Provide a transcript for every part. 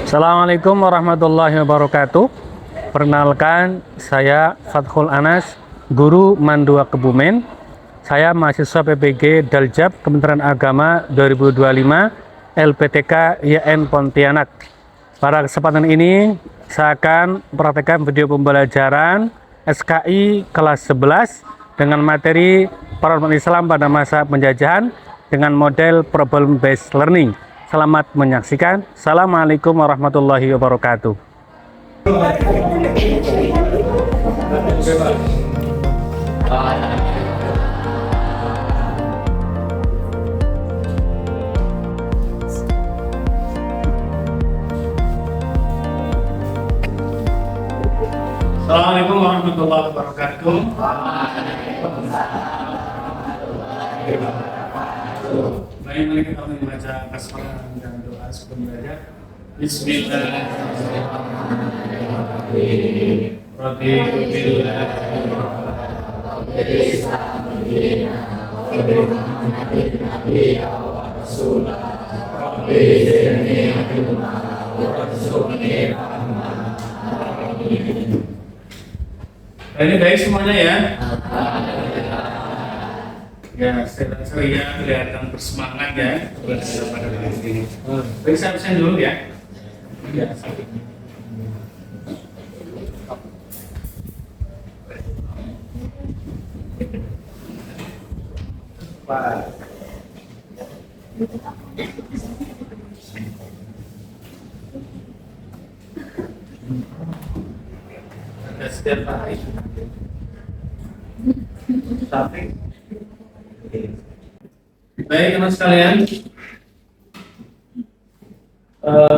Assalamualaikum warahmatullahi wabarakatuh. Perkenalkan, saya Fathul Anas, guru Mandua Kebumen. Saya mahasiswa PPG Daljab Kementerian Agama 2025 LPTK YN Pontianak. Pada kesempatan ini, saya akan mempraktekkan video pembelajaran SKI kelas 11 dengan materi Paradigma Islam pada masa penjajahan dengan model problem based learning. Selamat menyaksikan. Assalamualaikum warahmatullahi wabarakatuh. Assalamualaikum warahmatullahi wabarakatuh. Baik, mari kita membaca basmalah dan doa sebelum belajar. Bismillahirrahmanirrahim. Raditu billahi ini baik semuanya ya. Ya, saya kelihatan bersemangat ya pada hari ini. Baik, saya absen dulu ya. Ya. Pak. Ada setiap hari. Tapi baik teman sekalian,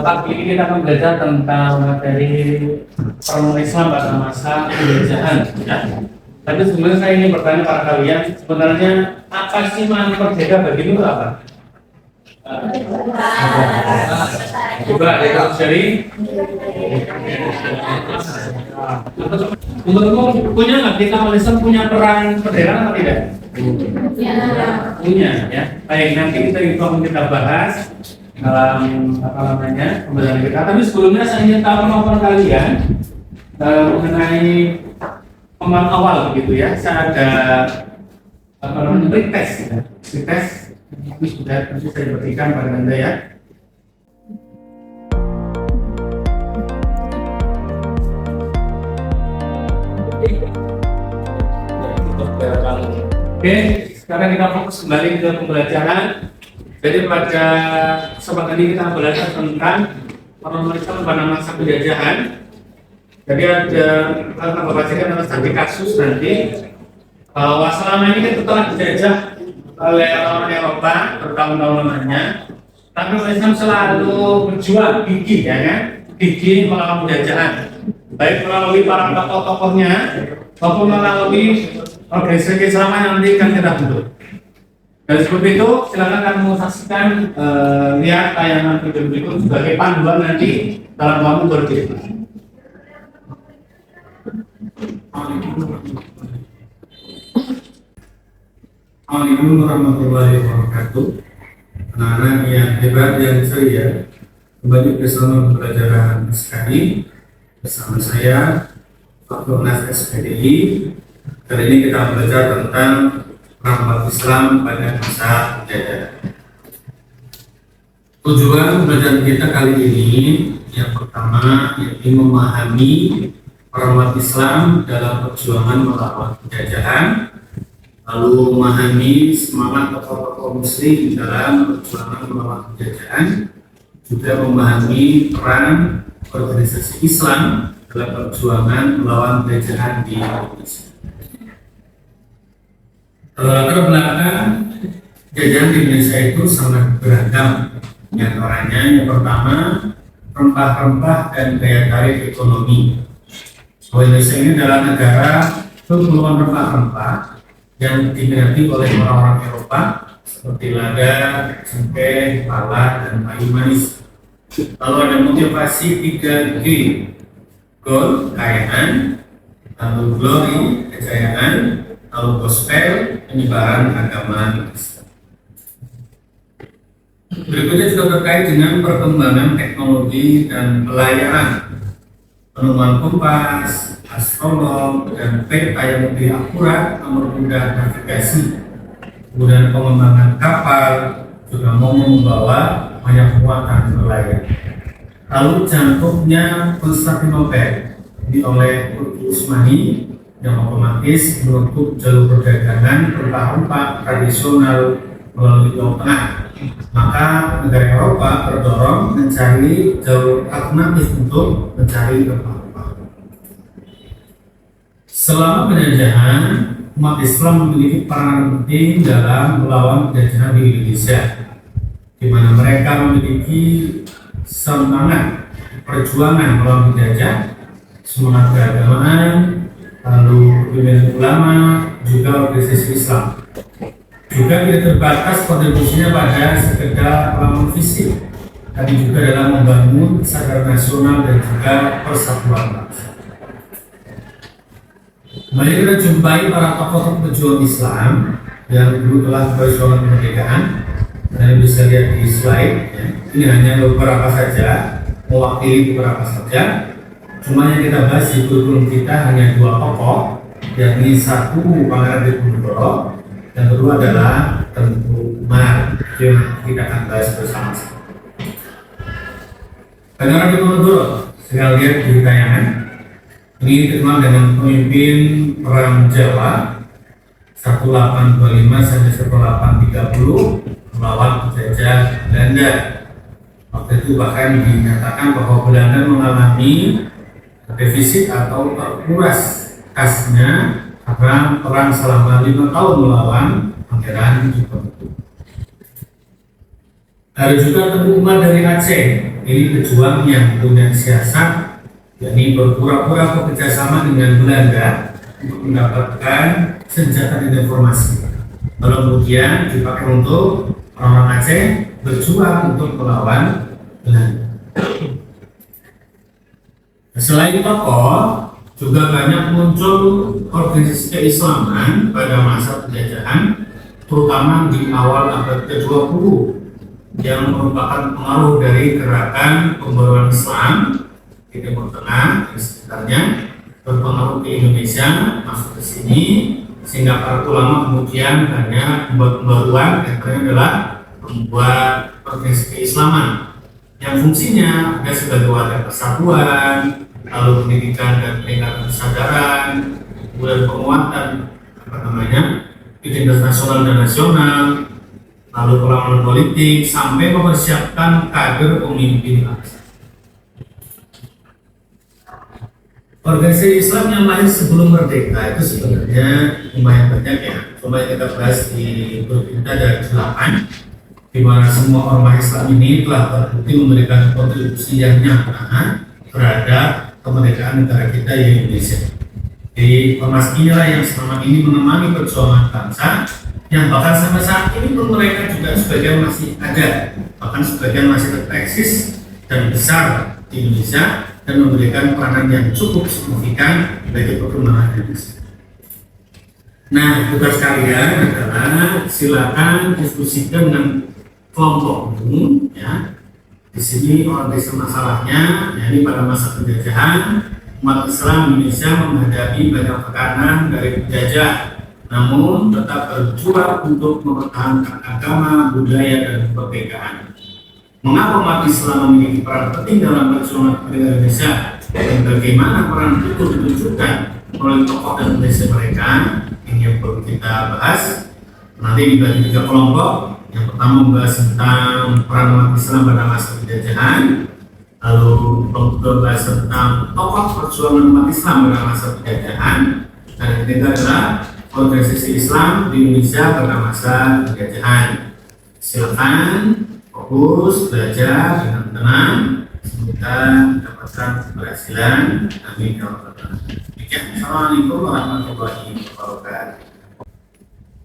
pagi ini kita akan belajar tentang materi Paradigma Islam pada masa penjajahan. Ya. Tapi sebenarnya saya ingin bertanya pada kalian, sebenarnya apa sih makna merdeka bagimu itu apa? Coba ada dari menurutmu punya nggak kita Islam punya peran merdeka atau tidak? Punya ya. Baik, nanti kita bahas dalam pembelajaran kita. Tapi sebelumnya saya ingin tahu kemampuan kalian mengenai pemahaman awal begitu ya. Saya ada retest ya. Retest ini sudah saya berikan pada Anda ya. Oke, sekarang kita fokus kembali ke pembelajaran. Jadi pada kesempatan ini kita belajar tentang Paradigma Islam pada masa penjajahan. Jadi ada akan membacakan tentang kasus nanti bahwa selama ini kita telah dijajah oleh orang Eropa bertahun-tahun lamanya. Tapi Islam selalu berjuang gigih ya kan, gigih melawan penjajahan. Baik melalui para tokoh-tokohnya maupun melalui organisasi keislaman yang nanti akan kita bentuk. Dan seperti itu, silakan kamu saksikan lihat tayangan video berikut sebagai panduan nanti dalam kamu berdiskusi. Assalamualaikum warahmatullahi wabarakatuh. Anak-anak yang hebat yang ceria, kembali bersama pembelajaran SKI bersama saya Fathul Anas SPDI. Kali ini kita belajar tentang Paradigma Islam pada masa penjajahan. Tujuan pembelajaran kita kali ini yang pertama yaitu memahami Paradigma Islam dalam perjuangan melawan penjajahan, lalu memahami semangat tokoh-tokoh muslim dalam perjuangan melawan penjajahan, juga memahami peran organisasi Islam dalam perjuangan melawan penjajahan di Indonesia. Latar belakang jajahan di Indonesia itu sangat beragam. Di antaranya yang pertama rempah-rempah dan daya tarik ekonomi. Indonesia ini adalah negara berpuluhan rempah-rempah yang diminati oleh orang-orang Eropa seperti lada, cengkeh, pala, dan kayu manis. Lalu ada motivasi 3G, gold, kekayaan, lalu glory, kejayaan, lalu gospel, penyebaran agama Islam. Berikutnya juga terkait dengan perkembangan teknologi dan pelayaran. Penemuan kompas, astronom, dan peta yang lebih akurat mempermudah navigasi. Kemudian pengembangan kapal juga mau membawa banyak muatan berlayar. Lalu cantumnya Konstantinopel oleh Turki Utsmani yang otomatis menutup jalur perdagangan rempah-rempah tradisional melalui Laut Tengah. Maka negara Eropa terdorong mencari jalur alternatif untuk mencari rempah-rempah. Selama penjajahan, umat Islam memiliki peran penting dalam melawan penjajahan di Indonesia, di mana mereka memiliki semangat perjuangan melawan penjajah, semangat keagamaan, lalu pimpinan ulama, juga organisasi Islam. Juga tidak terbatas kontribusinya pada sekedar perlawanan fisik, tapi juga dalam membangun kesadaran nasional dan juga persatuan bangsa. Mari kita jumpai para tokoh pejuang Islam yang dulu telah berjuang kemerdekaan. Kalian bisa lihat di slide ya. Ini hanya beberapa saja, mewakili beberapa saja. Cuma yang kita bahas di kurikulum kita hanya dua tokoh, yakni satu Pangeran Diponegoro, yang kedua adalah Tengku Umar. Itu yang kita akan bahas bersama-sama. Pangeran Diponegoro, saya lihat di tayangan. Ini dikenal dengan pemimpin Perang Jawa 1825 sampai 1830 melawan penjajah Belanda. Waktu itu bahkan dinyatakan bahwa Belanda mengalami defisit atau terkuras kasnya karena perang selama 5 tahun melawan Pangeran Diponegoro. Ada juga Tengku Umar dari Aceh. Ini pejuang yang punya siasat, yakni berpura-pura bekerjasama dengan Belanda untuk mendapatkan senjata dan informasi. Lalu kemudian dipakai untuk orang Aceh berjuang untuk melawan Belanda. Selain tokoh, juga banyak muncul organisasi keislaman pada masa penjajahan, terutama di awal abad ke-20 yang merupakan pengaruh dari gerakan pembaruan Islam di Timur Tengah dan sekitarnya, berpengaruh ke Indonesia, masuk ke sini, sehingga para ulama kemudian banyak membuat pembaruan, yang adalah membuat organisasi keislaman yang fungsinya ada sebagai wadah persatuan, lalu pendidikan dan peningkatan kesadaran, kemudian penguatan identitas nasional dan nasional, lalu perlawanan politik, sampai mempersiapkan kader pemimpin bangsa. Organisasi Islam yang lahir sebelum merdeka itu sebenarnya lumayan banyak ya. Coba kita bahas di grup kita ada 8, di mana semua ormas Islam ini telah terbukti memberikan kontribusi yang nyata terhadap kemerdekaan negara kita di Indonesia. Di ormas inilah yang selama ini menemani perjuangan bangsa, yang bahkan sampai saat ini pun mereka juga sebagian masih ada, bahkan sebagian masih eksis dan besar di Indonesia, dan memberikan peranan yang cukup signifikan bagi perkembangan Indonesia. Nah, tugas kalian adalah silakan diskusikan dengan kelompokmu, ya. Di sini organisasi masalahnya, yakni pada masa penjajahan, umat Islam Indonesia menghadapi banyak tekanan dari penjajah, namun tetap berjuang untuk mempertahankan agama, budaya, dan kemerdekaan. Mengapa umat Islam memiliki peran penting dalam perjuangan kemerdekaan Indonesia, dan bagaimana peran itu ditunjukkan oleh tokoh dan organisasi mereka? Ini yang perlu kita bahas. Nanti dibagi 3 kelompok. Yang pertama membahas tentang peran umat Islam pada masa penjajahan, lalu kelompok kedua membahas tentang tokoh perjuangan umat Islam pada masa penjajahan, dan yang ketiga adalah organisasi Islam di Indonesia pada masa penjajahan. Silakan fokus, belajar dengan tenang, semoga mendapatkan keberhasilan. Amin ya rabbal alamin. Assalamualaikum warahmatullahi wabarakatuh.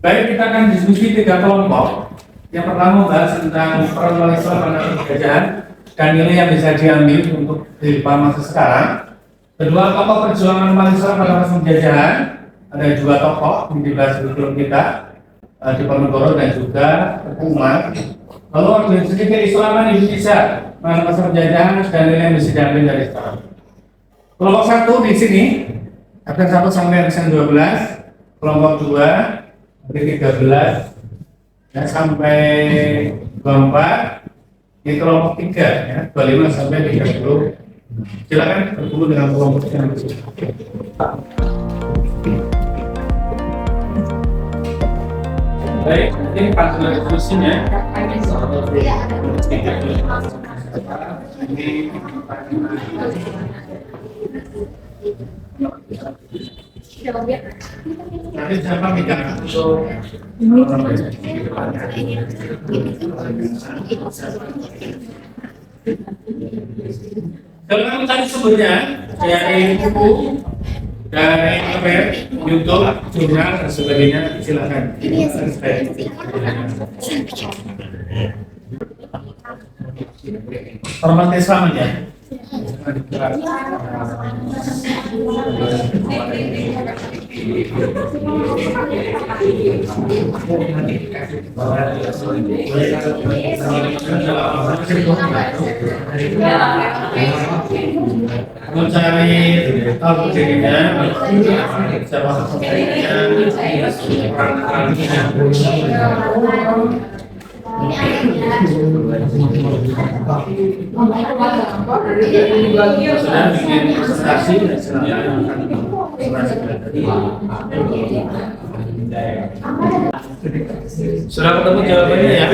Baik, kita akan diskusi 3 kelompok. Yang pertama membahas tentang peran umat Islam pada penjajahan dan nilai yang bisa diambil untuk kehidupan masa sekarang. Kedua, tokoh perjuangan umat Islam pada masa penjajahan. Ada 2 tokoh yang dibahas di kurikulum kita, Diponegoro dan juga Tengku Umar. Lalu organisasi keislaman Indonesia, masa penjajahan dan nilai yang bisa diambil dari Islam. Kelompok 1 di sini absen 1 sampai absen 12, kelompok 2 dari 13 ya, sampai 24, di kelompok 3 ya, 25 sampai 30. Silakan berkumpul dengan kelompok yang bersih. Baik, ini pantulan resolusinya. Nanti siapa megang untuk kalau kamu cari sumbernya dari buku, dari internet, YouTube, jurnal dan sebagainya, silakan. Hormat Islam ya. Mencari tahu dirinya, siapa sudah bikin presentasi dan sudah ketemu jawabannya ya.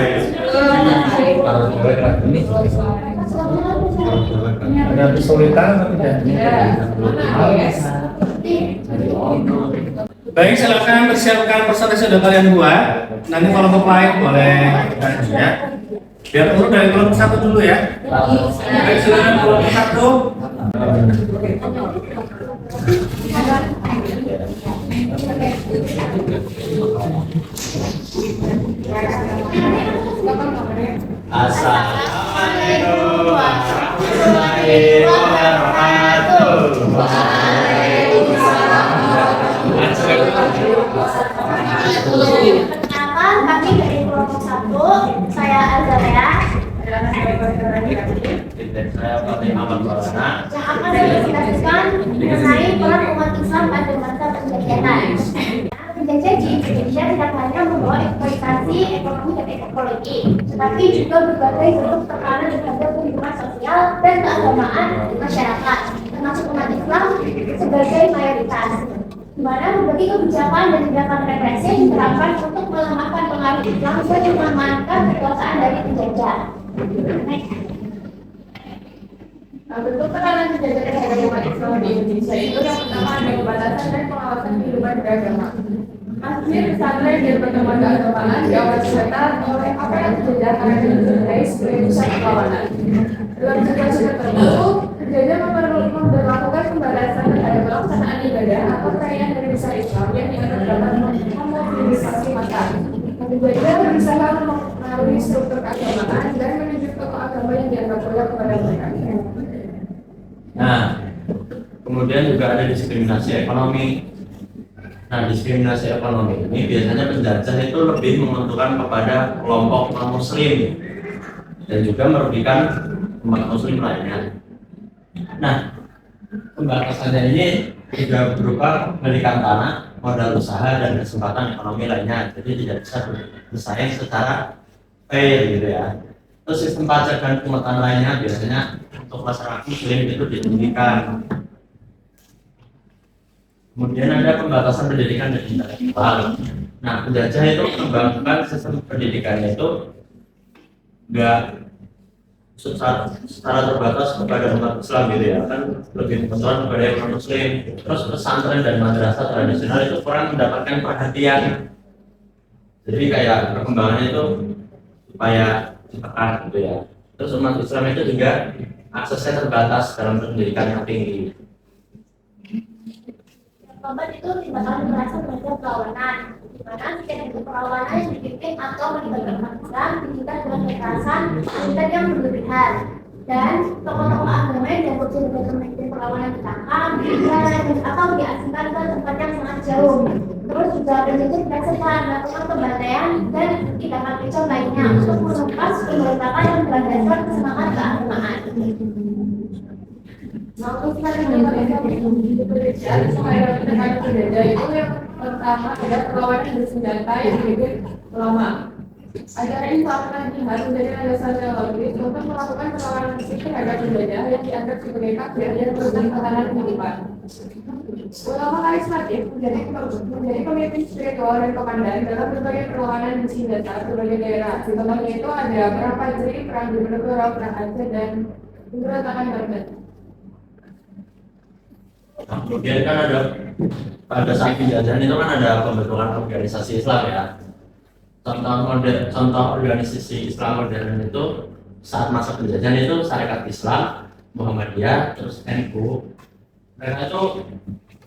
Ada kesulitan atau tidak? Baik, silakan persiapkan presentasi sudah kalian buat. Nanti kelompok lain boleh ya. Biar urut dari kelompok 1 dulu ya. Baik, silakan kelompok 1. Assalamualaikum warahmatullahi wabarakatuh. Perkenalkan, kami dari kelompok 1, saya Azalea Dan saya Fatih Ahmad Maulana yang akan menjelaskan mengenai peran umat Islam pada masa penjajahan. Penjajah di Indonesia tidak hanya membawa eksploitasi ekonomi dan ekologi, tetapi juga berbagai bentuk tekanan terhadap kehidupan sosial dan keagamaan masyarakat, termasuk umat Islam sebagai mayoritas. Di mana berbagai kebijakan dan tindakan represi diterapkan untuk melemahkan pengaruh Islam dan mengamankan kekuasaan dari penjajah. Bentuk tekanan penjajah terhadap umat Islam di Indonesia itu yang pertama ada pembatasan dan pengawasan kehidupan beragama. Masjid, pesantren, dan pertemuan keagamaan diawasi ketat oleh aparat penjajah karena dinilai sebagai pusat perlawanan. Dalam situasi tertentu, penjajah memperlakukan pembatasan terhadap pelaksanaan ibadah atau perayaan dari besar Islam yang dianggap dapat memobilisasi massa. Penjajah berusaha mempengaruhi struktur keagamaan dan menunjuk tokoh agama yang dianggap loyal kepada mereka. Nah, kemudian juga ada diskriminasi ekonomi. Nah, diskriminasi ekonomi ini biasanya penjajah itu lebih menguntungkan kepada kelompok non-muslim dan juga merugikan umat muslim lainnya. Nah, pembatasannya ini juga berupa pemilikan tanah, modal usaha, dan kesempatan ekonomi lainnya. Jadi tidak bisa bersaing secara fair gitu ya. Terus sistem pajak dan pungutan lainnya biasanya untuk masyarakat muslim itu ditinggikan. Kemudian ada pembatasan pendidikan dan intelektual. Nah, penjajah itu mengembangkan sistem pendidikannya itu enggak secara terbatas kepada umat Islam gitu ya, kan lebih kebetulan kepada umat muslim. Terus pesantren dan madrasah tradisional itu kurang mendapatkan perhatian. Jadi kayak perkembangannya itu supaya ditekan gitu ya. Terus umat Islam itu juga aksesnya terbatas dalam pendidikan yang tinggi. Korban itu tindakan kekerasan terhadap perlawanan, di mana setiap perlawanan yang dipimpin atau melibatkan umat Islam ditingkat dengan kekerasan yang berlebihan, dan tokoh-tokoh agama yang dianggap sebagai pemimpin perlawanan ditangkap, atau diasingkan ke tempat yang sangat jauh. Terus juga penjajah tidak serta melakukan pembantaian dan tindakan kejam lainnya untuk menumpas pemberontakan yang berlandaskan kesemangat keagamaan. Maksudnya dengan penjajah supaya menekan penjajah itu yang pertama ada perlawanan bersenjata yang dipimpin ulama. Ajaran ini seakan jihad menjadi landasan yang logis untuk melakukan perlawanan fisik terhadap penjajah yang dianggap sebagai kafir dan merusak tatanan kehidupan. Ulama karismatik menjadi pemimpin spiritual dan komandan dalam berbagai perlawanan di senjata berbagai daerah. Contohnya itu ada perang Fajri, perang Diponegoro, perang Aceh, dan pemberontakan Banten. Nah, kemudian kan ada pada saat penjajahan itu kan ada pembentukan organisasi Islam ya. Contoh organisasi Islam modern itu saat masa penjajahan itu Syarikat Islam, Muhammadiyah, terus NU. Mereka itu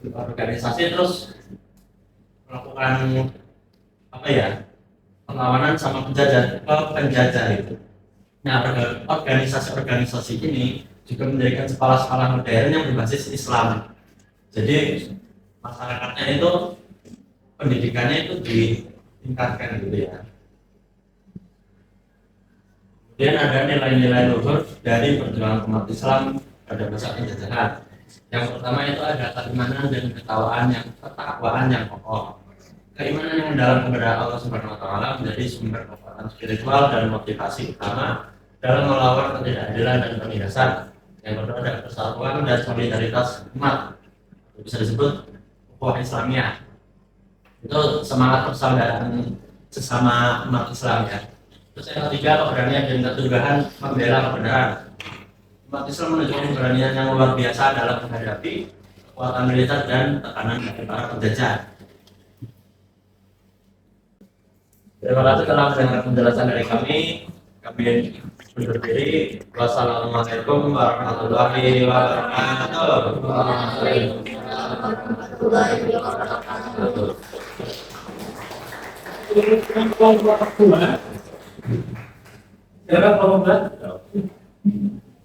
organisasi terus melakukan apa ya, perlawanan sama penjajah itu. Nah, organisasi ini juga mendirikan sekolah-sekolah modern yang berbasis Islam. Jadi masyarakatnya itu pendidikannya itu ditingkatkan gitu ya. Kemudian ada nilai-nilai luhur dari perjuangan umat Islam pada masa penjajahan. Yang pertama itu ada keimanan dan ketakwaan yang kokoh. Keimanan yang mendalam kepada Allah Subhanahu wa taala menjadi sumber kekuatan spiritual dan motivasi utama dalam melawan ketidakadilan dan penindasan. Yang kedua ada persatuan dan solidaritas umat. Bisa disebut ukhuwah Islamiyah. Itu semangat persaudaraan sesama umat Islam ya. Terus yang ketiga keberanian dan keteguhan membela kebenaran. Umat Islam menunjukkan keberanian yang luar biasa dalam menghadapi kekuatan militer dan tekanan dari para penjajah. Terima kasih telah mendengar penjelasan dari kami. Kami undur diri. Wassalamualaikum warahmatullahi wabarakatuh. Silakan Pak Mbak.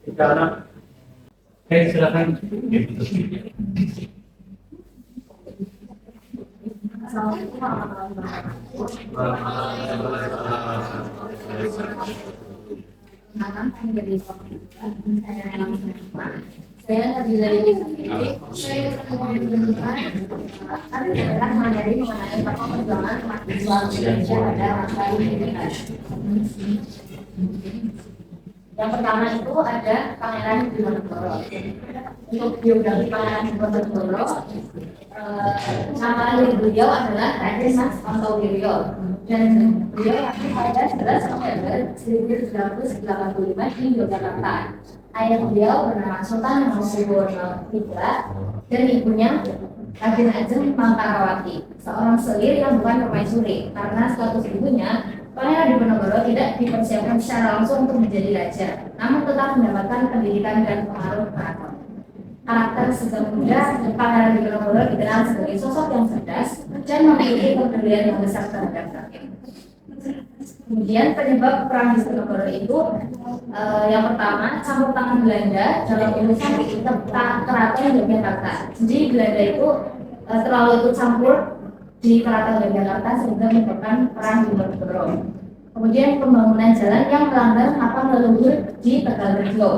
Tiga anak. Silakan. Assalamualaikum warahmatullahi wabarakatuh. Saya dari saya adalah materi mengenai perjuangan umat Islam Indonesia pada masa penjajahan. Yang pertama itu ada Pangeran Diponegoro. Untuk biografi Pangeran Diponegoro, nama beliau adalah Raden Mas Ontowiryo dan beliau lahir pada 11 November 1985 di Yogyakarta. Ayah beliau bernama Sultan Hamengkubuwono III dan ibunya Raden Ajeng Mangkarawati, seorang selir yang bukan permaisuri. Karena status ibunya, Pangeran Diponegoro tidak dipersiapkan secara langsung untuk menjadi raja, namun tetap mendapatkan pendidikan dan pengaruh keraton. Karakter sejak muda, Pangeran Diponegoro dikenal sebagai sosok yang cerdas dan memiliki kepedulian yang besar terhadap rakyat. Kemudian penyebab perang Diponegoro itu yang pertama campur tangan Belanda dalam urusan keraton Yogyakarta. Jadi Belanda itu terlalu ikut campur di keraton Yogyakarta sehingga menyebabkan perang Diponegoro. Kemudian pembangunan jalan yang melanggar makam leluhur di Tegalrejo.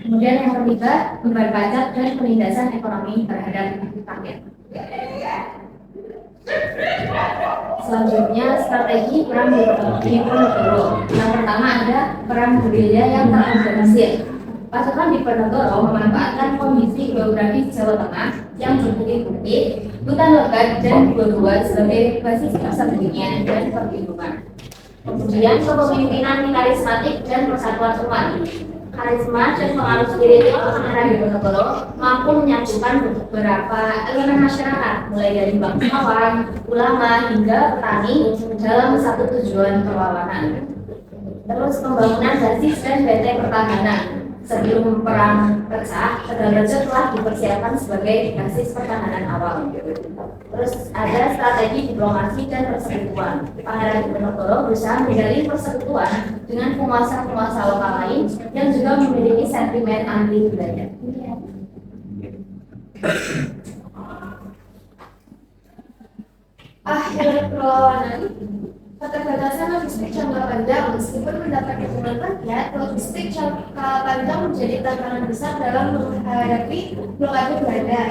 Kemudian yang ketiga beban pajak dan penindasan ekonomi terhadap rakyat. Selanjutnya strategi perang Diponegoro. Yang pertama ada perang gerilya yang terorganisir. Pasukan Diponegoro memanfaatkan kondisi geografis Jawa Tengah yang berbukit-bukit, hutan lebat dan gua-gua sebagai basis persembunyian dan perlindungan. Kemudian kepemimpinan karismatik dan persatuan umat. Karisma dan pengaruh spiritual Pangeran Diponegoro mampu menyatukan beberapa elemen masyarakat, mulai dari bangsawan, ulama hingga petani dalam satu tujuan perlawanan. Terus pembangunan basis dan benteng pertahanan. Sebelum perang pecah, Tegalrejo telah dipersiapkan sebagai basis pertahanan awal. Terus ada strategi diplomasi dan persekutuan. Pangeran Diponegoro berusaha menjalin persekutuan dengan penguasa-penguasa lokal lain yang juga memiliki sentimen anti Belanda. perlawanan, keterbatasan logistik jangka panjang meskipun mendapat dukungan rakyat, logistik jangka panjang menjadi tantangan besar dalam menghadapi blokade Belanda.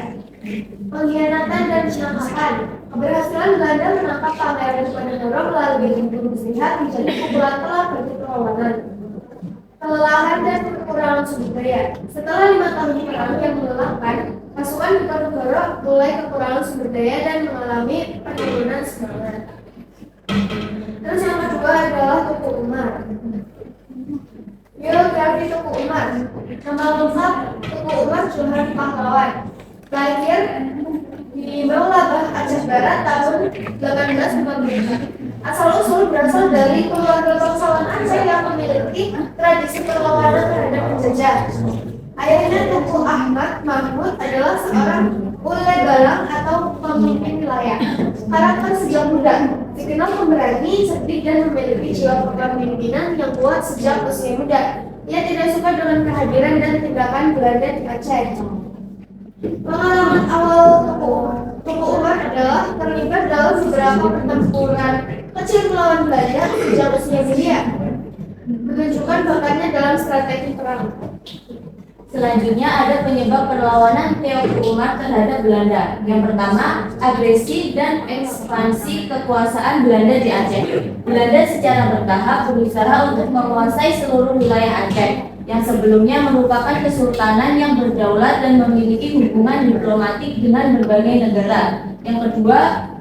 Pengkhianatan dan penangkapan. Keberhasilan Belanda menangkap Pangeran Diponegoro melalui Gunung Muslihat menjadi pukulan telak bagi perlawanan. Kelelahan dan kekurangan sumber daya. Setelah 5 tahun perang yang melelahkan, pasukan Diponegoro mulai kekurangan sumber daya dan mengalami penurunan semangat. Terus yang kedua adalah Tuku Umar. Biografi Tuku Umar. Nama lengkap Tuku Umar Johan Pahlawan. Lahir di Maulabah, Aceh Barat tahun 1844. Asal-usul berasal dari keluarga bangsawan Aceh yang memiliki tradisi perlawanan terhadap penjajah. Ayahnya Tuku Ahmad Mahmud adalah seorang ule balang atau pemimpin wilayah. Karakter sejak muda, dikenal pemberani, cerdik dan memiliki jiwa kepemimpinan yang kuat sejak usia muda. Ia tidak suka dengan kehadiran dan tindakan Belanda di Aceh. Pengalaman awal Tuku Umar adalah terlibat dalam beberapa pertempuran kecil melawan Belanda sejak usia muda, menunjukkan bakatnya dalam strategi perang. Selanjutnya ada penyebab perlawanan Teoku Umar terhadap Belanda. Yang pertama, agresi dan ekspansi kekuasaan Belanda di Aceh. Belanda secara bertahap berusaha untuk menguasai seluruh wilayah Aceh yang sebelumnya merupakan kesultanan yang berdaulat dan memiliki hubungan diplomatik dengan berbagai negara. Yang kedua,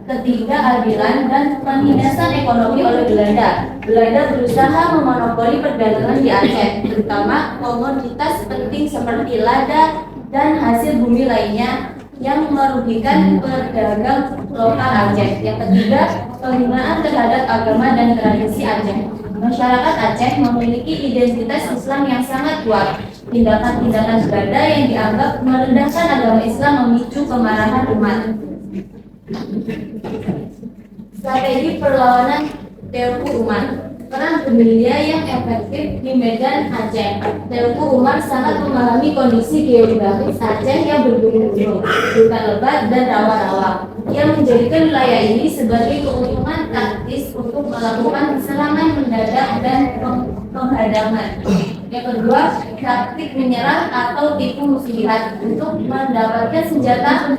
ketidakadilan dan penindasan ekonomi oleh Belanda. Belanda berusaha memonopoli perdagangan di Aceh, terutama komoditas penting seperti lada dan hasil bumi lainnya yang merugikan pedagang lokal Aceh. Yang ketiga, penghinaan terhadap agama dan tradisi Aceh. Masyarakat Aceh memiliki identitas Islam yang sangat kuat. Tindakan-tindakan Belanda yang dianggap merendahkan agama Islam memicu kemarahan umat. Strategi perlawanan Teoku Umar. Peran gerilya yang efektif di medan Aceh. Teoku Umar sangat memahami kondisi geografis Aceh yang bergunung-gunung, hutan lebat dan rawa-rawa. Ia menjadikan wilayah ini sebagai keuntungan taktis untuk melakukan serangan mendadak dan penghadaman. Yang kedua, taktik menyerang atau tipu muslihat untuk mendapatkan senjata.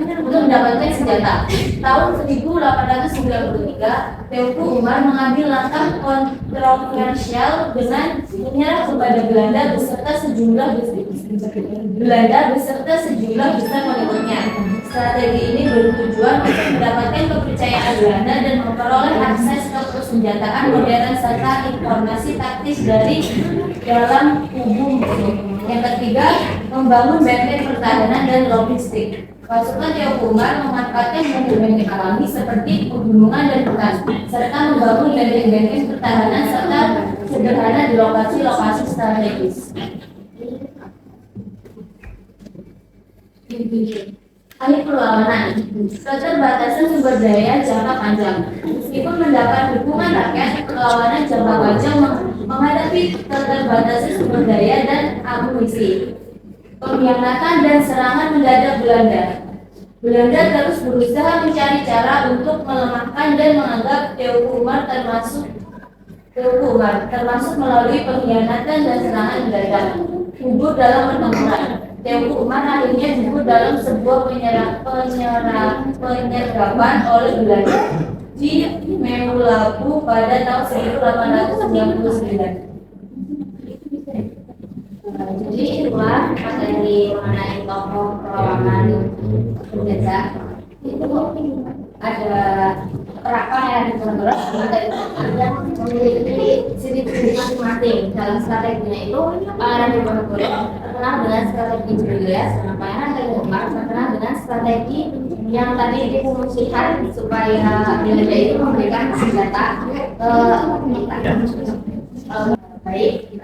Tahun 1893, Teoku Umar mengambil langkah kontroversial dengan menyerah kepada Belanda beserta sejumlah besar pengikutnya. Strategi ini bertujuan untuk mendapatkan kepercayaan Belanda dan memperoleh akses ke persenjataan modern serta informasi taktis dari dalam kubu musuh. Yang ketiga, membangun benteng pertahanan dan logistik. Pasukan Teoku Umar memanfaatkan benteng-benteng alami seperti pegunungan dan hutan, serta membangun benteng-benteng pertahanan serta sederhana di lokasi-lokasi strategis. Akhir perlawanan, keterbatasan sumber daya jangka panjang. Meskipun mendapat dukungan rakyat, perlawanan jangka panjang menghadapi keterbatasan sumber daya dan amunisi, pengkhianatan dan serangan mendadak Belanda. Belanda terus berusaha mencari cara untuk melemahkan dan menganggap Teoku Umar termasuk melalui pengkhianatan dan serangan mendadak. Gugur dalam pertempuran. Teoku Umar akhirnya gugur dalam sebuah penyergapan oleh Belanda di Meulaboh pada tahun 1899. Jadi itulah materi mengenai tokoh perlawanan penjajah. Itu ada perakan yang dibentuk yang memiliki ciri-ciri masing-masing. Dalam strateginya itu, Pangeran Diponegoro terkenal dengan strategi gerilya, sedangkan Pangeran Teoku Umar terkenal dengan strategi yang tadi difungsikan supaya Belanda itu memberikan senjata baik.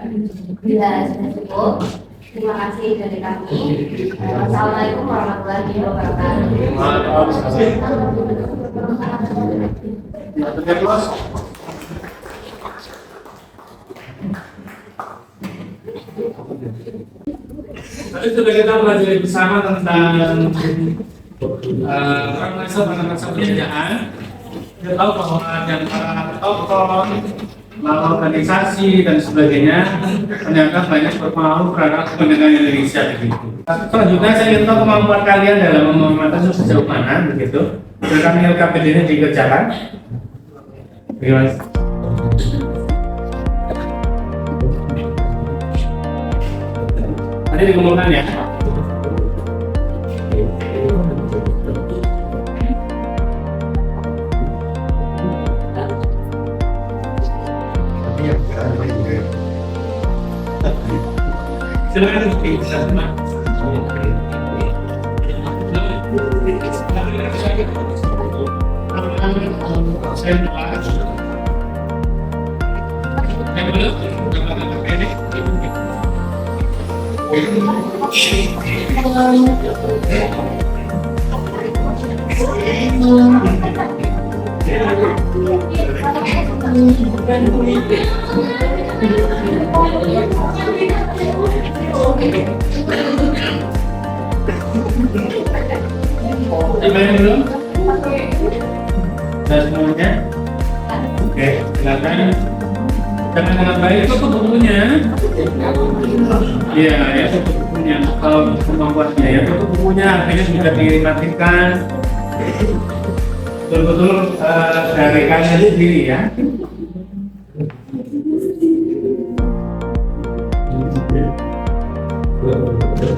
Bila sudah cukup, terima kasih dari kami. Wassalamualaikum warahmatullahi Tadi sudah kita belajar bersama tentang orang Malaysia pada masa penjajahan. kita tahu bahwa yang para tokoh, organisasi dan sebagainya ternyata banyak berpengaruh terhadap kepentingan Indonesia begitu. Selanjutnya saya ingin tahu kemampuan kalian dalam memahami sejauh mana begitu. Silakan LKPD ini dikerjakan. Bagaimana? Nanti dikumpulkan ya. Silakan dikerjakan. Belum? Sudah semuanya? Oke, silakan. Jangan dengan baik tutup bukunya. Iya, ya tutup bukunya. Kalau kemampuannya ya tutup bukunya, akhirnya sudah dimatikan. Betul-betul dari kalian sendiri ya.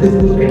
Tutup bukunya.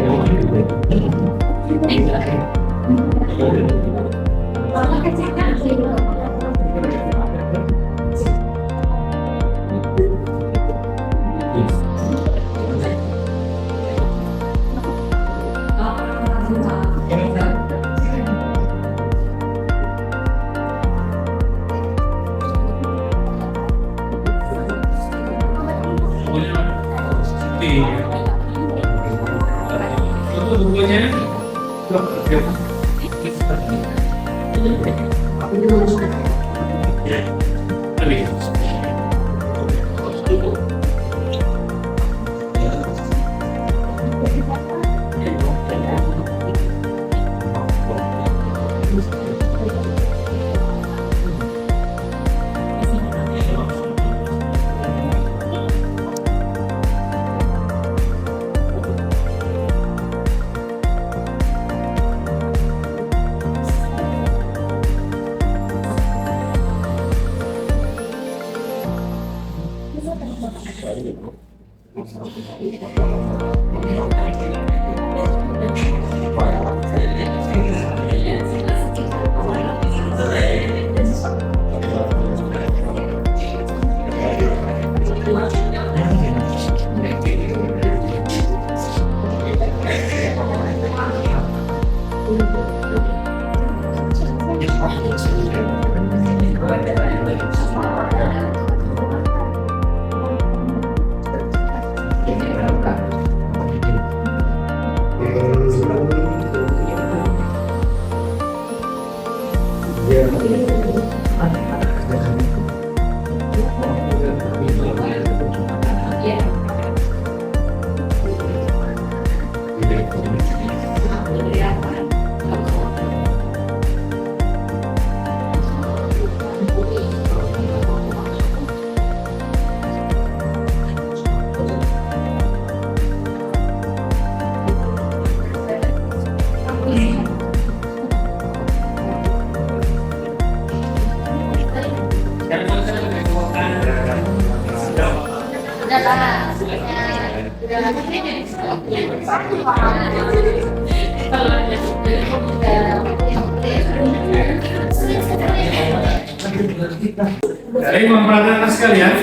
Jadi memperhatikan sekalian,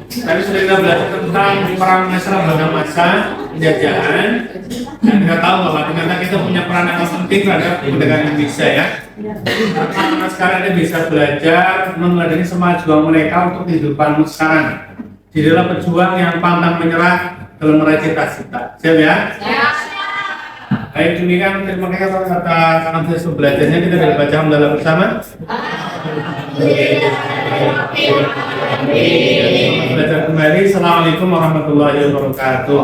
tadi sudah kita belajar tentang perang nasional pada masa penjajahan, dan kita tahu bahwa ternyata kita punya peran yang penting terhadap kemerdekaan Indonesia ya. Karena sekarang kita bisa belajar meneladani semua juang mereka untuk kehidupan sekarang. Jadilah pejuang yang pantang menyerah dalam meraih cita-cita. Siap ya? Baik, demikian terima kasih atas antusiasme belajarnya. Kita bisa baca hamdalah bersama. Belajar kembali. Assalamualaikum warahmatullahi wabarakatuh.